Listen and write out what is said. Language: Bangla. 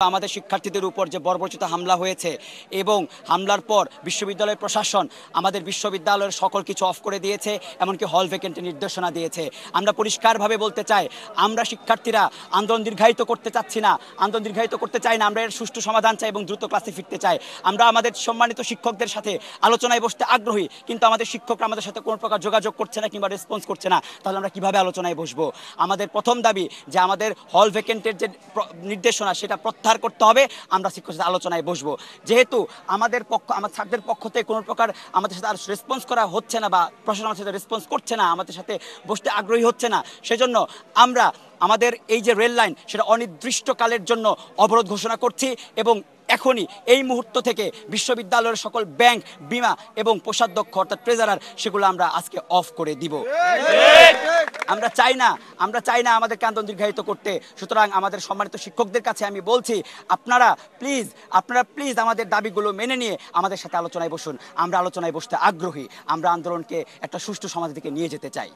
আমাদের শিক্ষার্থীদের উপর যে বর্বরচিত হামলা হয়েছে এবং হামলার পর বিশ্ববিদ্যালয় প্রশাসন আমাদের বিশ্ববিদ্যালয়ের সকল কিছু অফ করে দিয়েছে, এমনকি হল ভ্যাকেন্টের নির্দেশনা দিয়েছে। আমরা পরিষ্কারভাবে বলতে চাই, আমরা শিক্ষার্থীরা আন্দোলন দীর্ঘায়িত করতে চাচ্ছি না, আন্দোলন দীর্ঘায়িত করতে চাই না, আমরা এর সুষ্ঠু সমাধান চাই এবং দ্রুত ক্লাসে ফিরতে চাই। আমরা আমাদের সম্মানিত শিক্ষকদের সাথে আলোচনায় বসতে আগ্রহী, কিন্তু আমাদের শিক্ষকরা আমাদের সাথে কোনো প্রকার যোগাযোগ করছে না কিংবা রেসপন্স করছে না। তাহলে আমরা কিভাবে আলোচনায় বসবো? আমাদের প্রথম দাবি যে আমাদের হল ভ্যাকেন্টের যে নির্দেশনা সেটা প্রত্যাহার করতে হবে। আমরা শিক্ষকদের সাথে আলোচনায় বসবো। যেহেতু আমার ছাত্রদের পক্ষ থেকে কোনো প্রকার আমাদের সাথে আর রেসপন্স করা হচ্ছে না বা প্রশাসন আমাদের সাথে রেসপন্স করছে না, আমাদের সাথে বসতে আগ্রহী হচ্ছে না, সেজন্য আমরা আমাদের এই যে রেল লাইন সেটা অনির্দিষ্টকালের জন্য অবরোধ ঘোষণা করছি এবং এখনই এই মুহূর্ত থেকে বিশ্ববিদ্যালয়ের সকল ব্যাংক, বিমা এবং কোষাধ্যক্ষ অর্থাৎ ট্রেজারার সেগুলো আমরা আজকে অফ করে দিব। আমরা চাই না আমাদেরকে আন্দোলন দীর্ঘায়িত করতে। সুতরাং আমাদের সম্মানিত শিক্ষকদের কাছে আমি বলছি, আপনারা প্লিজ আমাদের দাবিগুলো মেনে নিয়ে আমাদের সাথে আলোচনায় বসুন। আমরা আলোচনায় বসতে আগ্রহী, আমরা আন্দোলনকে একটা সুষ্ঠু সমাজ দিকে নিয়ে যেতে চাই।